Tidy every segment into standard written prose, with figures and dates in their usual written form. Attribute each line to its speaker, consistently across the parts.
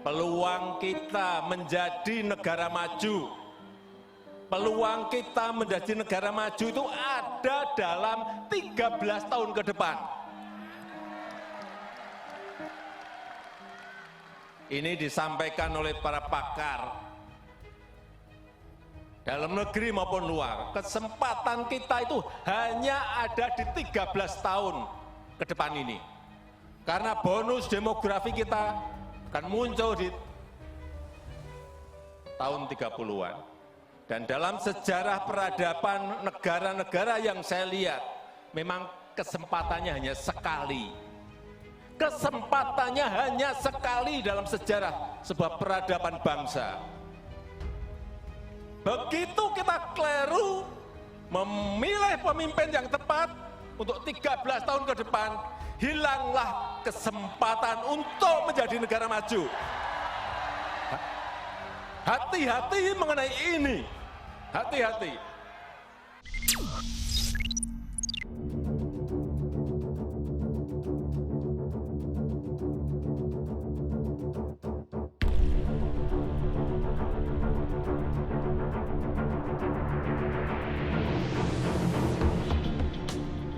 Speaker 1: Peluang kita menjadi negara maju, peluang kita menjadi negara maju itu ada dalam 13 tahun ke depan. Ini disampaikan oleh para pakar dalam negeri maupun luar. Kesempatan kita itu hanya ada di 13 tahun ke depan ini. Karena bonus demografi kita akan muncul di tahun 30-an. Dan dalam sejarah peradaban negara-negara yang saya lihat, memang kesempatannya hanya sekali. Kesempatannya hanya sekali dalam sejarah sebuah peradaban bangsa. Begitu kita keliru memilih pemimpin yang tepat untuk 13 tahun ke depan, hilanglah kesempatan untuk menjadi negara maju. Hati-hati mengenai ini, hati-hati.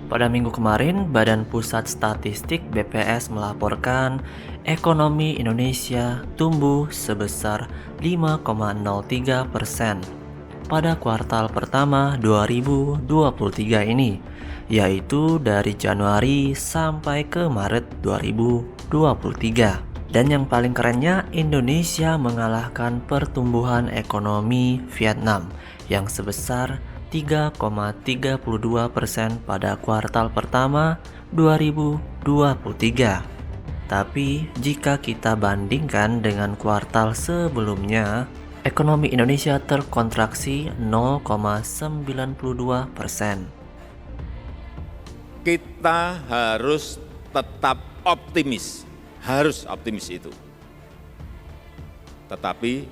Speaker 2: Pada minggu kemarin, Badan Pusat Statistik BPS melaporkan ekonomi Indonesia tumbuh sebesar 5,03% pada kuartal pertama 2023 ini, yaitu dari Januari sampai ke Maret 2023. Dan yang paling kerennya, Indonesia mengalahkan pertumbuhan ekonomi Vietnam yang sebesar 3,32% pada kuartal pertama 2023. Tapi jika kita bandingkan dengan kuartal sebelumnya, ekonomi Indonesia terkontraksi 0,92%.
Speaker 1: Kita harus tetap optimis, harus optimis itu. Tetapi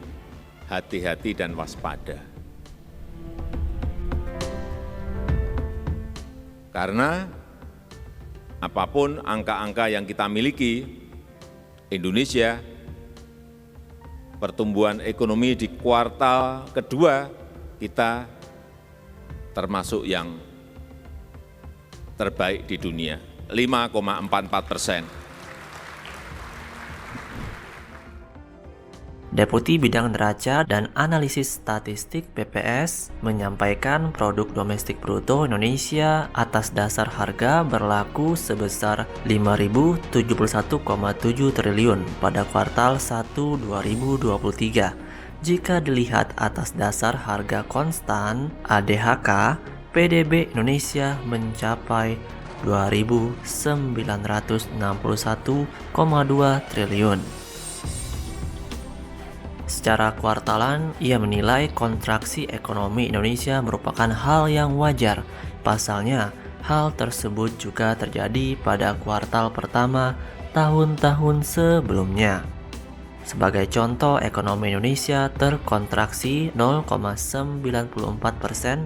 Speaker 1: hati-hati dan waspada. Karena apapun angka-angka yang kita miliki, Indonesia pertumbuhan ekonomi di kuartal kedua kita termasuk yang terbaik di dunia, 5,44%.
Speaker 2: Deputi Bidang Neraca dan Analisis Statistik BPS menyampaikan produk domestik bruto Indonesia atas dasar harga berlaku sebesar 5.071,7 triliun pada kuartal 1 2023. Jika dilihat atas dasar harga konstan ADHK, PDB Indonesia mencapai 2.961,2 triliun. Secara kuartalan, ia menilai kontraksi ekonomi Indonesia merupakan hal yang wajar. Pasalnya, hal tersebut juga terjadi pada kuartal pertama tahun-tahun sebelumnya. Sebagai contoh, ekonomi Indonesia terkontraksi 0,94%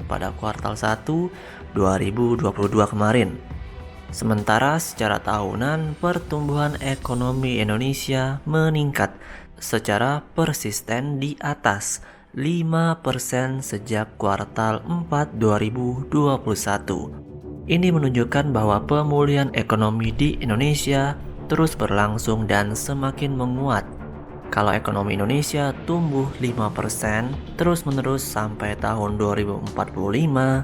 Speaker 2: pada kuartal 1 2022 kemarin. Sementara secara tahunan, pertumbuhan ekonomi Indonesia meningkat secara persisten di atas 5% sejak kuartal 4 2021. Ini menunjukkan bahwa pemulihan ekonomi di Indonesia terus berlangsung dan semakin menguat. Kalau ekonomi Indonesia tumbuh 5% terus-menerus sampai tahun 2045,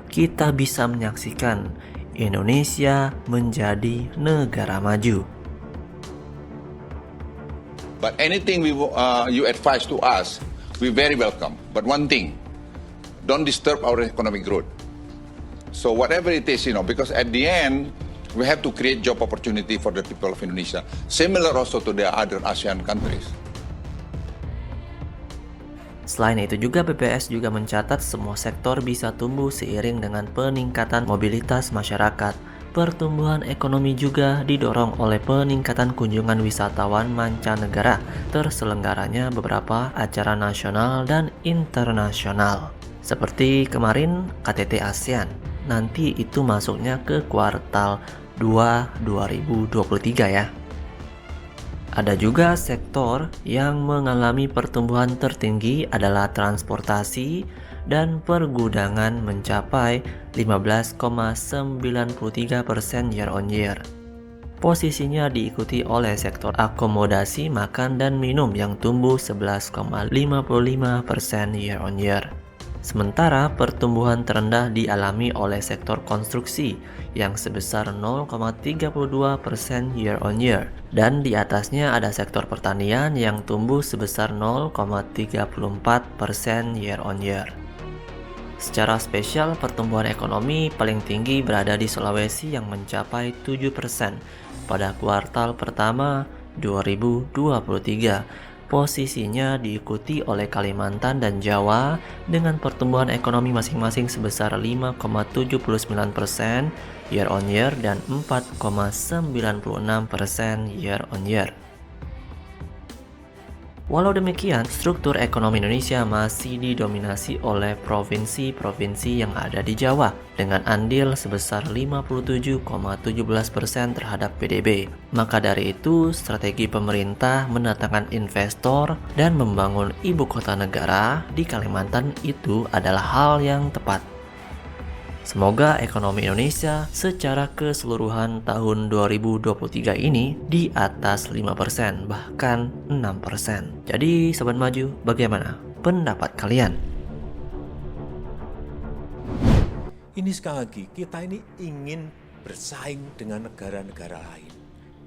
Speaker 2: kita bisa menyaksikan Indonesia menjadi negara maju.
Speaker 3: But anything you advise to us, we very welcome. But one thing, don't disturb our economic growth. So whatever it is, because at the end, we have to create job opportunity for the people of Indonesia. Similar also to the other ASEAN countries.
Speaker 2: Selain itu juga BPS juga mencatat semua sektor bisa tumbuh seiring dengan peningkatan mobilitas masyarakat. Pertumbuhan ekonomi juga didorong oleh peningkatan kunjungan wisatawan mancanegara, terselenggaranya beberapa acara nasional dan internasional. Seperti kemarin KTT ASEAN, nanti itu masuknya ke kuartal 2 2023 ya. Ada juga sektor yang mengalami pertumbuhan tertinggi adalah transportasi dan pergudangan mencapai 15,93% year on year. Posisinya diikuti oleh sektor akomodasi makan dan minum yang tumbuh 11,55% year on year. Sementara pertumbuhan terendah dialami oleh sektor konstruksi yang sebesar 0,32% year on year, dan di atasnya ada sektor pertanian yang tumbuh sebesar 0,34% year on year. Secara spesial, pertumbuhan ekonomi paling tinggi berada di Sulawesi yang mencapai 7% pada kuartal pertama 2023. Posisinya diikuti oleh Kalimantan dan Jawa dengan pertumbuhan ekonomi masing-masing sebesar 5,79% year on year dan 4,96% year on year. Walau demikian, struktur ekonomi Indonesia masih didominasi oleh provinsi-provinsi yang ada di Jawa dengan andil sebesar 57,17% terhadap PDB. Maka dari itu, strategi pemerintah mendatangkan investor dan membangun ibu kota negara di Kalimantan itu adalah hal yang tepat. Semoga ekonomi Indonesia secara keseluruhan tahun 2023 ini di atas 5%, bahkan 6%. Jadi Sobat Maju, bagaimana pendapat kalian?
Speaker 1: Ini sekali lagi, kita ini ingin bersaing dengan negara-negara lain.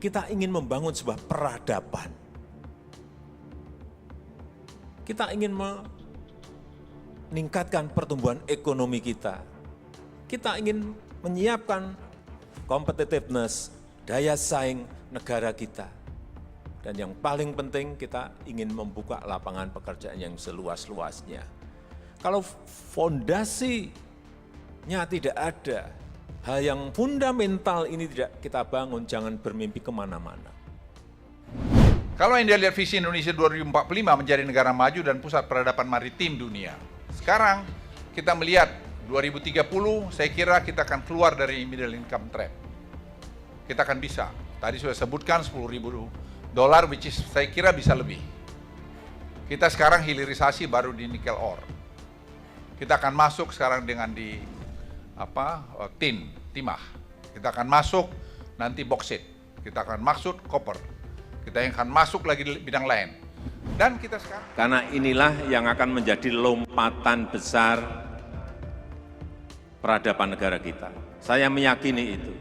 Speaker 1: Kita ingin membangun sebuah peradaban. Kita ingin meningkatkan pertumbuhan ekonomi kita. Kita ingin menyiapkan competitiveness, daya saing negara kita. Dan yang paling penting kita ingin membuka lapangan pekerjaan yang seluas-luasnya. Kalau fondasinya tidak ada, hal yang fundamental ini tidak kita bangun, jangan bermimpi kemana-mana.
Speaker 3: Kalau Anda lihat visi Indonesia 2045 menjadi negara maju dan pusat peradaban maritim dunia. Sekarang kita melihat 2030 saya kira kita akan keluar dari middle income trap. Kita akan bisa. Tadi sudah sebutkan $10.000, which is saya kira bisa lebih. Kita sekarang hilirisasi baru di nikel ore. Kita akan masuk sekarang dengan di timah. Kita akan masuk nanti boksit. Kita akan masuk copper. Kita akan masuk lagi di bidang lain. Dan kita sekarang.
Speaker 1: Karena inilah yang akan menjadi lompatan besar peradaban negara kita. Saya meyakini itu.